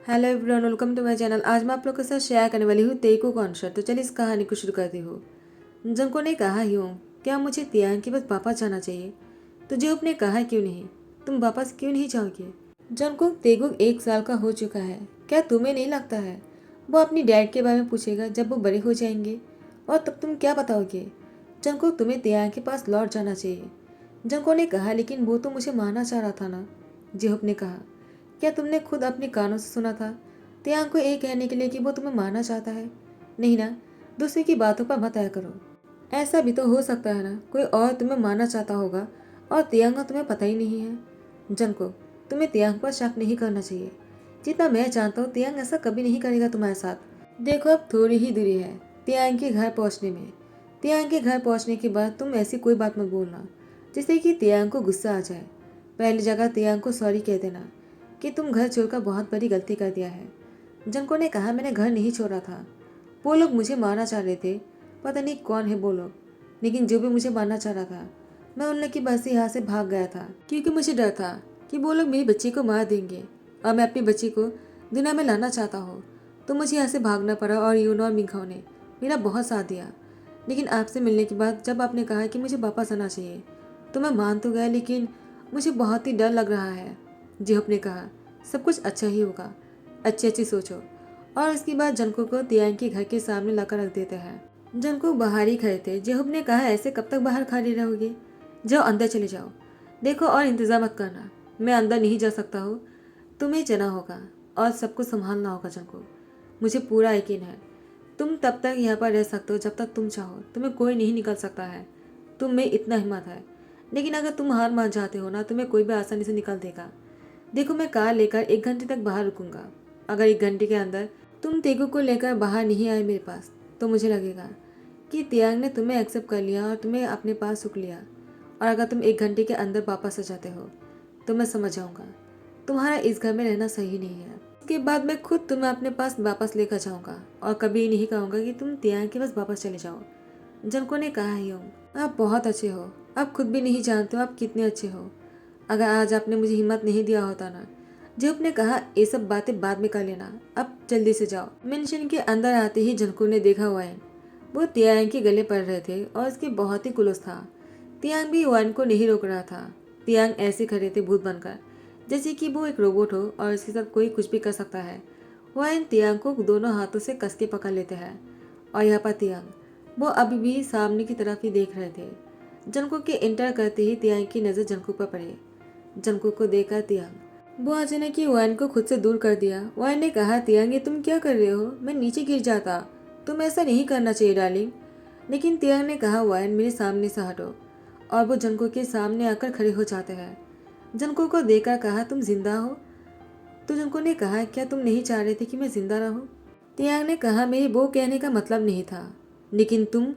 Hello everyone, welcome to my channel. आज मैं आप लोग के साथ शेयर करने वाली हूँ तेईको कॉन्सर्ट। तो चलिए इस कहानी को शुरू करती हूँ। जंको ने कहा, यूं क्या मुझे तियांग के पास वापस जाना चाहिए? तो जेहोप ने कहा, क्यों नहीं, तुम वापस क्यों नहीं जाओगे? जंको, तेगुक 1 साल का हो चुका है, क्या तुम्हें नहीं लगता है वो अपनी डैड के बारे में पूछेगा जब वो बड़े हो जाएंगे? और तब तुम क्या बताओगे? जंको, तुम्हें तियांग के पास लौट जाना चाहिए। जंको ने कहा, लेकिन वो तो मुझे मारना चाह रहा था ना। जेहोप ने कहा, क्या तुमने खुद अपने कानों से सुना था तियांग को ये कहने के लिए कि वो तुम्हें मारना चाहता है? नहीं ना, दूसरे की बातों पर मत आया करो। ऐसा भी तो हो सकता है ना, कोई और तुम्हें मारना चाहता होगा और तियांग का तुम्हें पता ही नहीं है। जनको, तुम्हें तियांग पर शक नहीं करना चाहिए। जितना मैं जानता हूँ तियांग ऐसा कभी नहीं करेगा तुम्हारे साथ। देखो, अब थोड़ी ही दूरी है तियांग के घर पहुँचने में। तियांग के घर पहुँचने के बाद तुम ऐसी कोई बात मत बोलना जिससे कि तियांग को गुस्सा आ जाए। पहली जगह तियांग को सॉरी कह देना कि तुम घर छोड़कर बहुत बड़ी गलती कर दिया है। जंको ने कहा, मैंने घर नहीं छोड़ा था, वो लोग मुझे मारना चाह रहे थे। पता नहीं कौन है वो लोग, लेकिन जो भी मुझे मारना चाह रहा था, मैं उन लोग की बस से यहाँ से भाग गया था क्योंकि मुझे डर था कि वो लोग मेरी बच्ची को मार देंगे और मैं अपनी बच्ची को दुनिया में लाना चाहता हूँ। तो मुझे यहाँ से भागना पड़ा और यूनो और मिंखाओ ने मेरा बहुत साथ दिया। लेकिन आपसे मिलने के बाद जब आपने कहा कि मुझे वापस आना चाहिए तो मैं मान तो गया, लेकिन मुझे बहुत ही डर लग रहा है। जेहोप ने कहा, सब कुछ अच्छा ही होगा, अच्छी अच्छी सोचो। और उसके बाद जनको को तियांग के घर के सामने लाकर रख देते हैं। जनको बाहर ही खड़े थे। जेहोप ने कहा, ऐसे कब तक बाहर खड़े रहोगे? जाओ अंदर चले जाओ। देखो, और इंतजार मत करना, मैं अंदर नहीं जा सकता हूँ, तुम्हें जाना होगा और सब कुछ संभालना होगा। जनको, मुझे पूरा यकीन है तुम तब तक यहाँ पर रह सकते हो जब तक तुम चाहो, तुम्हें कोई नहीं निकल सकता है। तुम में इतना हिम्मत है, लेकिन अगर तुम हार मान जाते हो ना, तुम्हें कोई भी आसानी से निकल देगा। देखो, मैं कार लेकर 1 घंटे तक बाहर रुकूंगा। अगर 1 घंटे के अंदर तुम तेगु को लेकर बाहर नहीं आए मेरे पास, तो मुझे लगेगा कि तियांग ने तुम्हें एक्सेप्ट कर लिया और तुम्हें अपने पास सुख लिया। और अगर तुम 1 घंटे के अंदर वापस आ जाते हो तो मैं समझ जाऊंगा तुम्हारा इस घर में रहना सही नहीं है। उसके बाद मैं खुद तुम्हें अपने पास वापस लेकर जाऊंगा और कभी नहीं कहूँगा कि तुम तियांग के पास वापस चले जाओ। जनको ने कहा, यूं आप बहुत अच्छे हो, आप खुद भी नहीं जानते हो आप कितने अच्छे हो। अगर आज आपने मुझे हिम्मत नहीं दिया होता ना। जेहोप ने कहा, ये सब बातें बाद में कर लेना, अब जल्दी से जाओ। मेंशन के अंदर आते ही जनको ने देखा वाइन वो तियांग के गले पड़ रहे थे और उसके बहुत ही क्लोज था। तियांग भी वाइन को नहीं रोक रहा था। तियांग ऐसे खड़े थे भूत बनकर, जैसे कि वो एक रोबोट हो और इसके साथ कोई कुछ भी कर सकता है। वाइन तियांग को दोनों हाथों से कस के पकड़ लेते हैं और यहाँ पर तियांग वो अभी भी सामने की तरफ ही देख रहे थे। जनको के एंटर करते ही तियांग की नजर जनको पर पड़ी। जंको को देखा तियांग वो अचानक ही वाइन को खुद से दूर कर दिया। वाइन ने कहा, तियांग ये तुम क्या कर रहे हो? मैं नीचे गिर जाता, तुम ऐसा नहीं करना चाहिए डार्लिंग। लेकिन तियांग ने कहा, वाइन मेरे सामने से हटो। और वो जंको के सामने आकर खड़े हो जाते हैं। जंको को देखकर कहा, तुम जिंदा हो? तो जंको ने कहा, क्या तुम नहीं चाह रहे थे कि मैं जिंदा रहूं? तियांग ने कहा, मेरी वो कहने का मतलब नहीं था, लेकिन तुम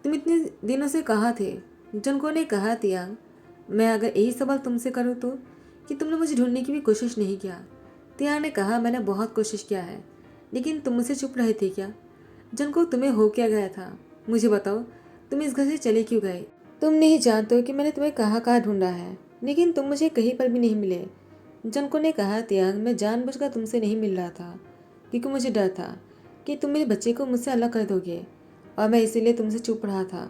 इतने दिनों से कहाँ थे? जंको ने कहा, तियांग मैं अगर यही सवाल तुमसे करूँ तो कि तुमने मुझे ढूंढने की भी कोशिश नहीं किया। तियांग ने कहा, मैंने बहुत कोशिश किया है, लेकिन तुम मुझसे छुप रहे थे क्या? जनको, तुम्हें हो क्या गया था? मुझे बताओ, तुम इस घर से चले क्यों गए? तुम नहीं जानते हो कि मैंने तुम्हें कहाँ कहाँ ढूंढा है, लेकिन तुम मुझे कहीं पर भी नहीं मिले। जनको ने कहा, तियांग मैं जानबूझकर तुमसे नहीं मिल रहा था क्योंकि मुझे डर था कि तुम मेरे बच्चे को मुझसे अलग कर दोगे और मैं इसीलिए तुमसे चुप रहा था।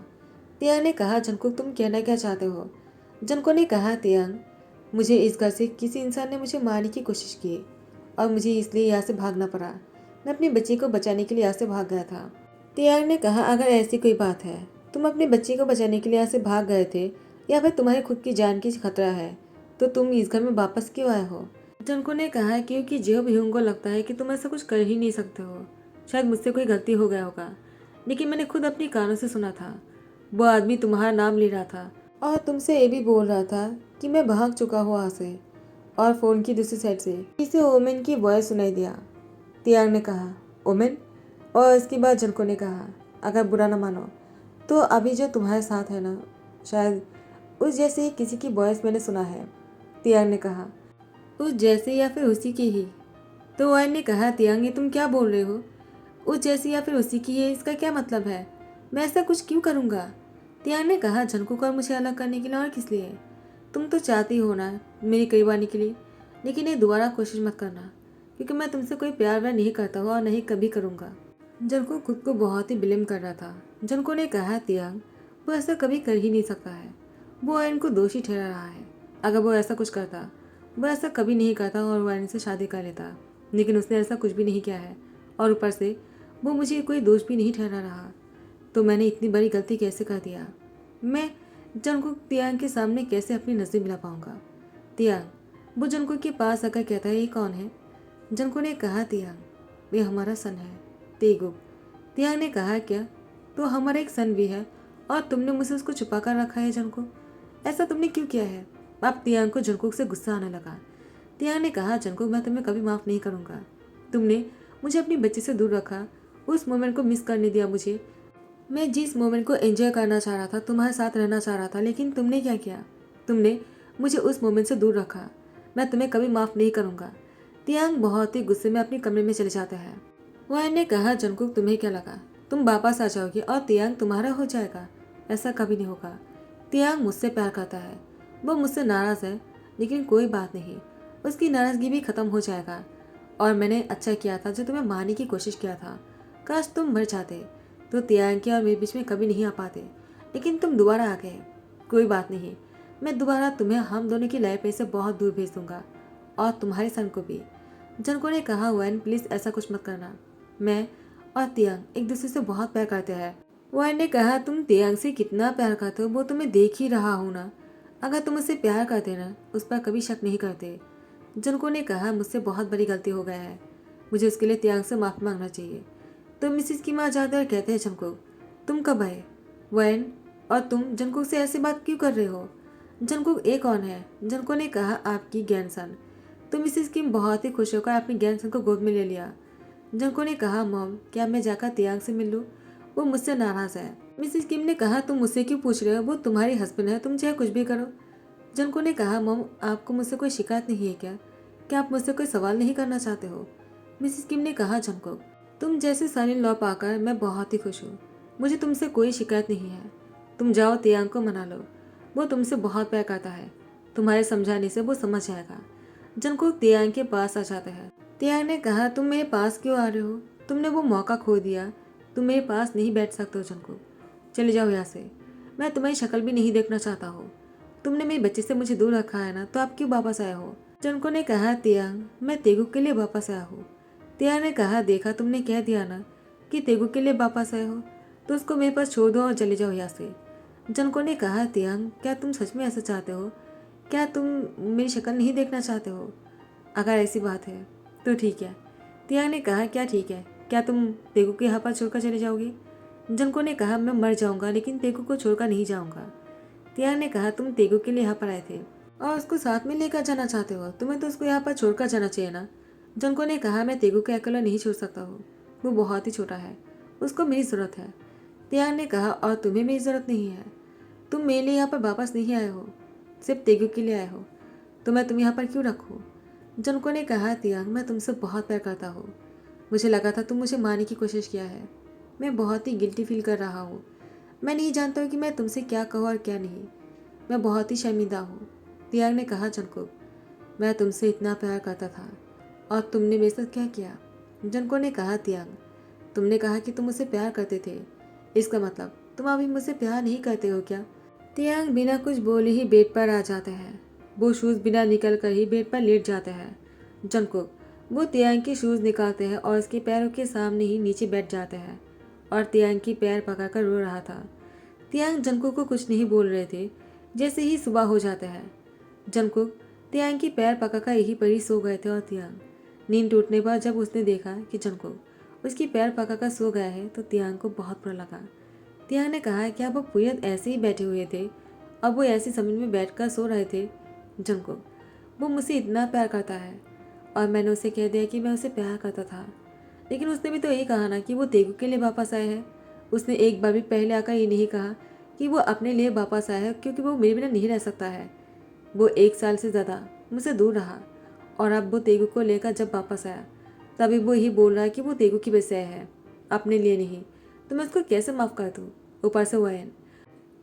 तियांग ने कहा, जनको तुम कहना क्या चाहते हो? जनको ने कहा, तियांग मुझे इस घर से किसी इंसान ने मुझे मारने की कोशिश की और मुझे इसलिए यहाँ से भागना पड़ा। मैं अपने बच्चे को बचाने के लिए यहाँ से भाग गया था। तियांग ने कहा, अगर ऐसी कोई बात है, तुम अपने बच्चे को बचाने के लिए यहाँ से भाग गए थे या फिर तुम्हारी खुद की जान की खतरा है, तो तुम इस घर में वापस क्यों आए हो? जनको ने कहा, क्योंकि जेब ह्यूंग को लगता है कि तुम ऐसा कुछ कर ही नहीं सकते हो। शायद मुझसे कोई गलती हो गया होगा, लेकिन मैंने खुद अपनी कानों से सुना था। वो आदमी तुम्हारा नाम ले रहा था और तुमसे ये भी बोल रहा था कि मैं भाग चुका हूँ वहाँ से। और फोन की दूसरी साइड से किसी ओमेन की वॉइस सुनाई दिया। तियांग ने कहा, ओमेन? और इसके बाद जनको ने कहा, अगर बुरा ना मानो तो अभी जो तुम्हारे साथ है ना, शायद उस जैसे ही किसी की वॉइस मैंने सुना है। तियांग ने कहा, उस जैसे या फिर उसी की ही? तो वाइन ने कहा, तियांग ये तुम क्या बोल रहे हो? उस जैसी या फिर उसी की है, इसका क्या मतलब है? मैं ऐसा कुछ क्यों करूँगा? तियांग ने कहा, जनको को और मुझे अलग करने के लिए और किस लिए? तुम तो चाहती हो ना मेरी करीब आने के लिए, लेकिन ये दोबारा कोशिश मत करना। क्योंकि मैं तुमसे कोई प्यार व्यार नहीं करता हूँ और नहीं कभी करूँगा। जंको खुद को बहुत ही ब्लेम कर रहा था। जंको ने कहा, तियांग वो ऐसा कभी कर ही नहीं सकता है। वो वायन को दोषी ठहरा रहा है। अगर वो ऐसा कुछ करता, वो ऐसा कभी नहीं करता और वायन से शादी कर लेता, लेकिन उसने ऐसा कुछ भी नहीं किया है। और ऊपर से वो मुझे कोई दोष भी नहीं ठहरा रहा। तो मैंने इतनी बड़ी गलती कैसे कर दिया? मैं जंकुक तियांग के सामने कैसे अपनी नजर मिला पाऊंगा? तियांग वो जंकुक के पास आकर कहता है, ये कौन है? जंकुक ने कहा, तियांग ये हमारा सन है। तेगुक तियांग ने कहा, क्या? तो हमारा एक सन भी है और तुमने मुझसे उसको छुपा कर रखा है जंकुक? ऐसा तुमने क्यों किया है? अब तियांग को जंकुक से गुस्सा आने लगा। तियांग ने कहा, जंकुक मैं तुम्हें कभी माफ़ नहीं करूँगा। तुमने मुझे अपनी बच्ची से दूर रखा, उस मोमेंट को मिस करने दिया मुझे। मैं जिस मोमेंट को एंजॉय करना चाह रहा था, तुम्हारे साथ रहना चाह रहा था, लेकिन तुमने क्या किया? तुमने मुझे उस मोमेंट से दूर रखा। मैं तुम्हें कभी माफ़ नहीं करूँगा। तियांग बहुत ही गुस्से में अपने कमरे में चले जाता है। वायन ने कहा, जंकुक तुम्हें क्या लगा तुम वापस आ जाओगी और तियांग तुम्हारा हो जाएगा? ऐसा कभी नहीं होगा। तियांग मुझसे प्यार करता है, वो मुझसे नाराज़ है, लेकिन कोई बात नहीं, उसकी नाराज़गी भी ख़त्म हो जाएगा। और मैंने अच्छा किया था जो तुम्हें मारने की कोशिश किया था। काश तुम मर जाते तो तियांग के और मेरे बीच में कभी नहीं आ पाते, लेकिन तुम दोबारा आ गए। कोई बात नहीं, मैं दोबारा तुम्हें हम दोनों की लाइफ में से बहुत दूर भेज दूंगा, और तुम्हारे सन को भी। जंको ने कहा, वैन प्लीज़ ऐसा कुछ मत करना। मैं और तियांग एक दूसरे से बहुत प्यार करते हैं। वैन ने कहा, तुम तियांग से कितना प्यार करते हो वो तुम्हें देख ही रहा हूँ ना। अगर तुम उससे प्यार करते ना, उस पर कभी शक नहीं करते। जंको ने कहा, मुझसे बहुत बड़ी गलती हो गया है, मुझे उसके लिए तियांग से माफ़ी मांगना चाहिए। तो मिसिस की माँ जाते और कहते हैं, जंकुक तुम कब आए? वैन और तुम जंकुक से ऐसी बात क्यों कर रहे हो? जंकुक एक कौन है? जंकुक ने कहा, आपकी ग्रैंडसन। तो मिसिस किम बहुत ही खुश होकर अपनी ग्रैंडसन को गोद में ले लिया। जंकुक ने कहा, मॉम क्या मैं जाकर तियांग से मिल लूँ? वो मुझसे नाराज़ है। मिसिस किम ने कहा, तुम मुझसे क्यों पूछ रहे हो? वो तुम्हारे हस्बैंड है, तुम चाहे कुछ भी करो। जंकुक ने कहा, मॉम आपको मुझसे कोई शिकायत नहीं है क्या? क्या आप मुझसे कोई सवाल नहीं करना चाहते हो? मिसिस किम ने कहा, जंकुक तुम जैसे सन इन लॉ पाकर मैं बहुत ही खुश हूँ। मुझे तुमसे कोई शिकायत नहीं है। तुम जाओ तियांग को मना लो, वो तुमसे बहुत प्यार करता है। तुम्हारे समझाने से वो समझ जाएगा। जंकुक तियांग के पास आ जाता है। तियांग ने कहा, तुम मेरे पास क्यों आ रहे हो? तुमने वो मौका खो दिया, तुम मेरे पास नहीं बैठ सकते हो। जंकुक चले जाओ यहाँ से, मैं तुम्हारी शक्ल भी नहीं देखना चाहता हूँ। तुमने मेरे बच्चे से मुझे दूर रखा है ना, तो आप क्यों वापस आए हो? जंकुक ने कहा, तियांग मैं तेगुक के लिए वापस आया हूँ। तियांग ने कहा, देखा तुमने कह दिया ना कि तेगुक के लिए वापस आए हो, तो उसको मेरे पास छोड़ दो और चले जाओ यहाँ से। जंको ने कहा, तियांग क्या तुम सच में ऐसा चाहते हो? क्या तुम मेरी शक्ल नहीं देखना चाहते हो? अगर ऐसी बात है तो ठीक है। तियांग ने कहा, क्या ठीक है? क्या तुम तेगुक के यहाँ पर छोड़कर चले जाओगे? जंको ने कहा, मैं मर जाऊंगा लेकिन तेगुक को छोड़कर नहीं जाऊंगा। तियांग ने कहा, तुम तेगुक के लिए यहाँ पर आए थे और उसको साथ में लेकर जाना चाहते हो, तुम्हें तो उसको यहाँ पर छोड़कर जाना चाहिए ना। जंको ने कहा, मैं तेगुक को अकेला नहीं छोड़ सकता हूँ, वो बहुत ही छोटा है, उसको मेरी ज़रूरत है। तियांग ने कहा, और तुम्हें मेरी ज़रूरत नहीं है, तुम मेरे लिए यहाँ पर वापस नहीं आए हो, सिर्फ तेगुक के लिए आए हो, तो मैं तुम यहाँ पर क्यों रखूँ? जंको ने कहा, तियांग मैं तुमसे बहुत प्यार करता हूँ, मुझे लगा था तुम मुझे मारने की कोशिश किया है। मैं बहुत ही गिल्टी फील कर रहा हूँ। मैं नहीं जानता हूँ कि मैं तुमसे क्या कहूँ और क्या नहीं। मैं बहुत ही शर्मिंदा हूँ। तियांग ने कहा, जंको मैं तुमसे इतना प्यार करता था और तुमने मेरे साथ क्या किया? जंको ने कहा, तियांग तुमने कहा कि तुम मुझसे प्यार करते थे, इसका मतलब तुम अभी मुझसे प्यार नहीं करते हो क्या? तियांग बिना कुछ बोले ही बेड पर आ जाता है। वो शूज़ बिना निकल कर ही बेड पर लेट जाता है। जंको वो तियांग के शूज़ निकालते हैं और उसके पैरों के सामने ही नीचे बैठ जाते हैं और तियांग की पैर पकड़कर रो रहा था। तियांग जंकुक को कुछ नहीं बोल रहे थे। जैसे ही सुबह हो जाता है, जंकुक तियांग की पैर पकड़कर यहीं पर ही सो गए थे और तियांग नींद टूटने पर जब उसने देखा कि जंकुक उसकी पैर पकड़कर सो गया है तो तियांग को बहुत बुरा लगा। तियांग ने कहा, क्या वो पूरी ऐसे ही बैठे हुए थे? अब वो ऐसी जमीन में बैठकर सो रहे थे? जंकुक वो मुझसे इतना प्यार करता है और मैंने उसे कह दिया कि मैं उसे प्यार करता था, लेकिन उसने भी तो यही कहा ना कि वो तेगुक के लिए वापस आए हैं। उसने एक बार भी पहले आकर ये नहीं कहा कि वो अपने लिए वापस आया है, क्योंकि वो मेरे बिना नहीं रह सकता है। वो 1 साल से ज़्यादा मुझसे दूर रहा और अब वो तेगुक को लेकर जब वापस आया तभी वो यही बोल रहा है कि वो तेगुक की वजह से आया है, अपने लिए नहीं। तो मैं उसको कैसे माफ़ कर दूँ? ऊपर से वैन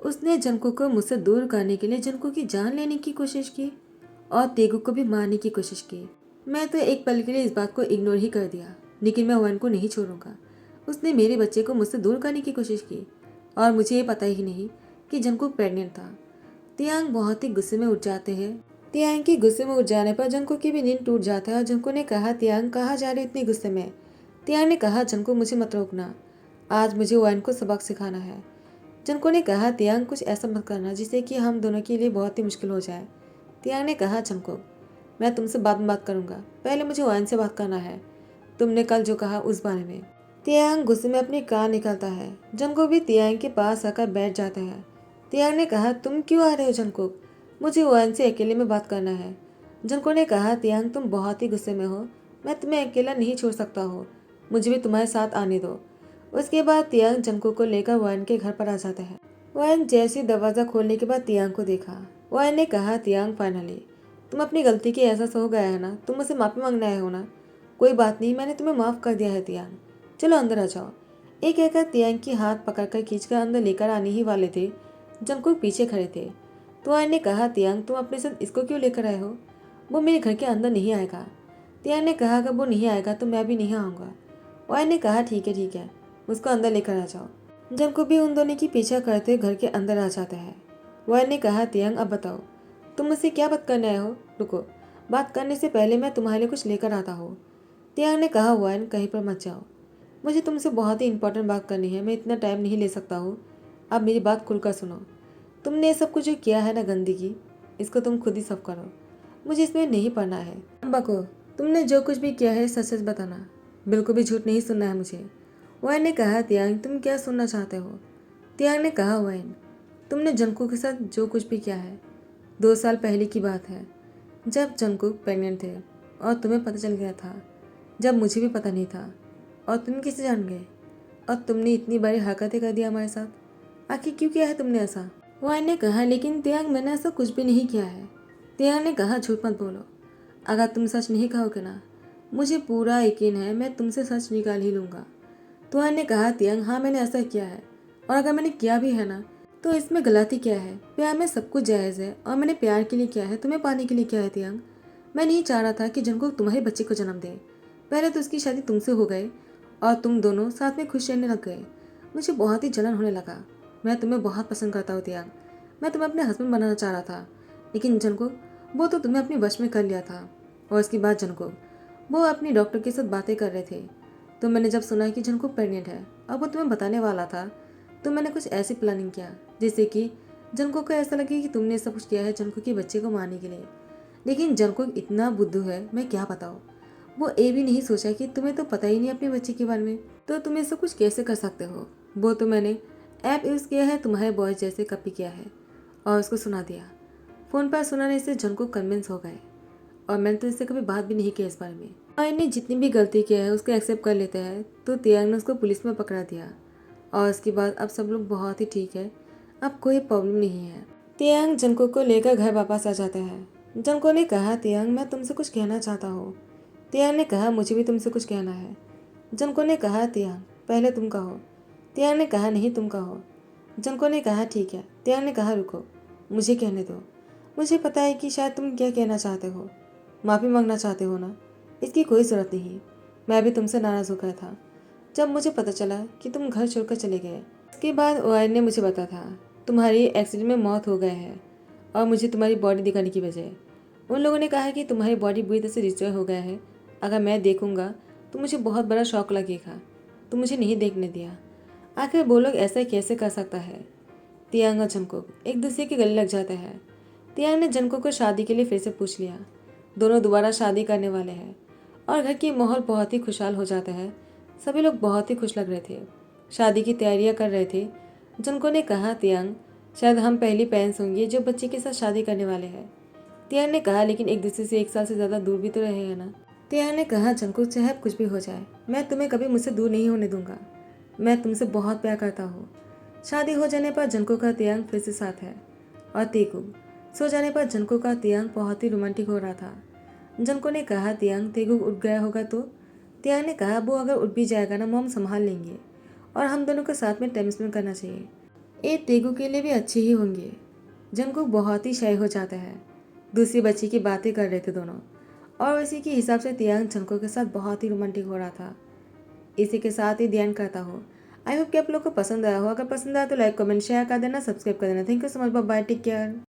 उसने जंकुक को मुझसे दूर करने के लिए जंकुक की जान लेने की कोशिश की और तेगुक को भी मारने की कोशिश की। मैं तो एक पल के लिए इस बात को इग्नोर ही कर दिया, लेकिन मैं वन को नहीं छोड़ूंगा। उसने मेरे बच्चे को मुझसे दूर करने की कोशिश की और मुझे ये पता ही नहीं कि जंगकुक प्रेग्नेंट था। तियांग बहुत ही गुस्से में उठ जाते हैं। तियांग के गुस्से में उठ जाने पर जंगकुक की भी नींद टूट जाता है और जंगकुक ने कहा, तियांग कहाँ जा रहे हो इतने गुस्से में? तियांग ने कहा, जंगकुक मुझे मत रोकना, आज मुझे वन को सबक सिखाना है। जंगकुक ने कहा, तियांग कुछ ऐसा मत करना जिससे कि हम दोनों के लिए बहुत ही मुश्किल हो जाए। तियांग ने कहा, जंगकुक मैं तुमसे बाद में बात करूंगा, पहले मुझे वन से बात करना है, तुमने कल जो कहा उस बारे में। तियांग गुस्से में अपनी कार निकलता है। जंगकुक भी तियांग के पास आकर बैठ जाता है। तियांग ने कहा, तुम क्यों आ रहे हो जंगकुक? मुझे वन से अकेले में बात करना है। जंगकुक ने कहा, तियांग तुम बहुत ही गुस्से में हो, मैं तुम्हें अकेला नहीं छोड़ सकता हूँ, मुझे भी तुम्हारे साथ आने दो। उसके बाद तियांग जंगकुक को लेकर वन के घर पर आ जाता है। वन जैसे दरवाज़ा खोलने के बाद तियांग को देखा। वन ने कहा, तियांग फाइनली तुम अपनी गलती के एहसास हो गया है ना, तुम मुझसे माफ़ी मांगना है हो ना? कोई बात नहीं, मैंने तुम्हें माफ़ कर दिया है तियांग, चलो अंदर आ जाओ। एक कहकर तियांग की हाथ पकड़कर खींचकर अंदर लेकर आने ही वाले थे, जंगकुक पीछे खड़े थे। तो वन ने कहा, तियांग तुम अपने साथ इसको क्यों लेकर आए हो? वो मेरे घर के अंदर नहीं आएगा। तियांग ने कहा, अगर वो नहीं आएगा तो मैं भी नहीं आऊँगा। वन ने कहा, ठीक है, उसको अंदर लेकर आ जाओ। जंगकुक भी उन दोनों की पीछा करते घर के अंदर आ जाता है। वन ने कहा, तियांग अब बताओ तुम मुझसे क्या बात करने आए हो? रुको, बात करने से पहले मैं तुम्हारे लिए कुछ लेकर आता हूँ। तियांग ने कहा, वन कहीं पर मत जाओ, मुझे तुमसे बहुत ही इंपॉर्टेंट बात करनी है, मैं इतना टाइम नहीं ले सकता हूँ। अब मेरी बात खुलकर सुनो, तुमने ये सब कुछ जो किया है ना गंदगी, इसको तुम खुद ही सब करो, मुझे इसमें नहीं पढ़ना है। बको, तुमने जो कुछ भी किया है सच सच बताना, बिल्कुल भी झूठ नहीं सुनना है मुझे। वन ने कहा, तियांग तुम क्या सुनना चाहते हो? तियांग ने कहा, वन तुमने जंगकुक के साथ जो कुछ भी किया है, 2 साल पहले की बात है, जब जंगकुक प्रेग्नेंट थे और तुम्हें पता चल गया था, जब मुझे भी पता नहीं था, और तुम कैसे जान गए? और तुमने इतनी बड़ी हरकतें कर दी हमारे साथ, आखिर क्यों किया है तुमने ऐसा? वाइन ने कहा, लेकिन तियांग मैंने ऐसा कुछ भी नहीं किया है। तियांग ने कहा, झूठ मत बोलो, अगर तुम सच नहीं कहोगे ना, मुझे पूरा यकीन है मैं तुमसे सच निकाल ही लूँगा। तुआन ने कहा, तियांग हाँ मैंने ऐसा किया है, और अगर मैंने किया भी है ना तो इसमें गलती क्या है? प्यार में सब कुछ जायज़ है और मैंने प्यार के लिए किया है, तुम्हें पाने के लिए किया है तियांग। मैं नहीं चाह रहा था कि जंगकुक तुम्हारे बच्चे को जन्म दे। पहले तो उसकी शादी तुमसे हो गई और तुम दोनों साथ में खुश रहने लग गए। मुझे बहुत ही जलन होने लगा। मैं तुम्हें बहुत पसंद करता हूँ तियांग, मैं तुम्हें अपने हस्बैंड बनाना चाह रहा था, लेकिन जंगकुक वो तो तुम्हें अपने वश में कर लिया था। और उसके बाद जंगकुक वो अपनी डॉक्टर के साथ बातें कर रहे थे, तो मैंने जब सुना कि जंगकुक प्रेग्नेंट है और वो तुम्हें बताने वाला था, तो मैंने कुछ ऐसी प्लानिंग किया जिससे कि जंगकुक को ऐसा लगे कि तुमने सब कुछ किया है जंगकुक के बच्चे को मारने के लिए। लेकिन जंगकुक इतना बुद्धू है, मैं क्या बताऊँ। वो ये भी नहीं सोचा कि तुम्हें तो पता ही नहीं अपने बच्चे के बारे में, तो तुम ये सब कुछ कैसे कर सकते हो। वो तो मैंने ऐप यूज़ किया है तुम्हारे बॉयज जैसे कॉपी किया है और उसको सुना दिया। फ़ोन पर सुनाने से जंगकुक कन्विंस हो गए और मैंने तो इससे कभी बात भी नहीं की इस बारे में। और इन्हें जितनी भी गलती किया है उसको एक्सेप्ट कर लेते हैं, तो तियांग ने उसको पुलिस में पकड़ा दिया और उसके बाद अब सब लोग बहुत ही ठीक है, अब कोई प्रॉब्लम नहीं है। तियांग जंगकुक को लेकर घर वापस आ जाता है। जंगकुक ने कहा, तियांग मैं तुमसे कुछ कहना चाहता हूँ। तियांग ने कहा, मुझे भी तुमसे कुछ कहना है। जंगकुक ने कहा, तियांग पहले तुम कहो। तियांग ने कहा, नहीं तुम कहो। जंगकुक ने कहा, ठीक है। तियांग ने कहा, रुको, मुझे कहने दो, मुझे पता है कि शायद तुम क्या कहना चाहते हो, माफ़ी मांगना चाहते हो ना, इसकी कोई ज़रूरत नहीं। मैं भी तुमसे नाराज़ हो गया था जब मुझे पता चला कि तुम घर छोड़कर चले गए। इसके बाद ओआई ने मुझे बताया था तुम्हारी एक्सीडेंट में मौत हो गए है और मुझे तुम्हारी बॉडी दिखाने की बजाय उन लोगों ने कहा कि तुम्हारी बॉडी बुरी तरह से डिस्ट्रॉय हो गया है। अगर मैं देखूंगा तो मुझे बहुत बड़ा शौक लगेगा, तो मुझे नहीं देखने दिया। आखिर वो लोग ऐसा कैसे कर सकता है। तियांग और जंगकुक एक दूसरे के गले लग जाते हैं। तियांग ने जंगकुक को शादी के लिए फिर से पूछ लिया। दोनों दोबारा शादी करने वाले हैं और घर की माहौल बहुत ही खुशहाल हो जाता है। सभी लोग बहुत ही खुश लग रहे थे, शादी की तैयारियां कर रहे थे। जंगकुक ने कहा, तियांग शायद हम पहली पेरेंट्स होंगे जो बच्चे के साथ शादी करने वाले हैं। तियांग ने कहा, लेकिन एक दूसरे से 1 साल से ज़्यादा दूर भी तो रहे हैं ना। तियांग ने कहा, जंगकुक चाहे कुछ भी हो जाए मैं तुम्हें कभी मुझसे दूर नहीं होने दूंगा, मैं तुमसे बहुत प्यार करता हूँ। शादी हो जाने पर जंगकुक का तियांग फिर से साथ है और तेगुक सो जाने पर जंगकुक का तियांग बहुत ही रोमांटिक हो रहा था। जंगकुक ने कहा, तियांग तेगुक उठ गया होगा तो? तियांग ने कहा, वो अगर उठ भी जाएगा ना, वो हम संभाल लेंगे और हम दोनों को साथ में टाइम स्पेंड करना चाहिए, ये तेगुक के लिए भी अच्छे ही होंगे। जंगकुक बहुत ही शाय हो जाता है। दूसरी बच्ची की बातें कर रहे थे दोनों और इसी के हिसाब से तियांग झंको के साथ बहुत ही रोमांटिक हो रहा था। इसी के साथ ही ध्यान करता हो। आई होप कि आप लोग को पसंद आया हो। अगर पसंद आया तो लाइक कमेंट शेयर कर देना, सब्सक्राइब कर देना। Thank you so much, bye bye, take care.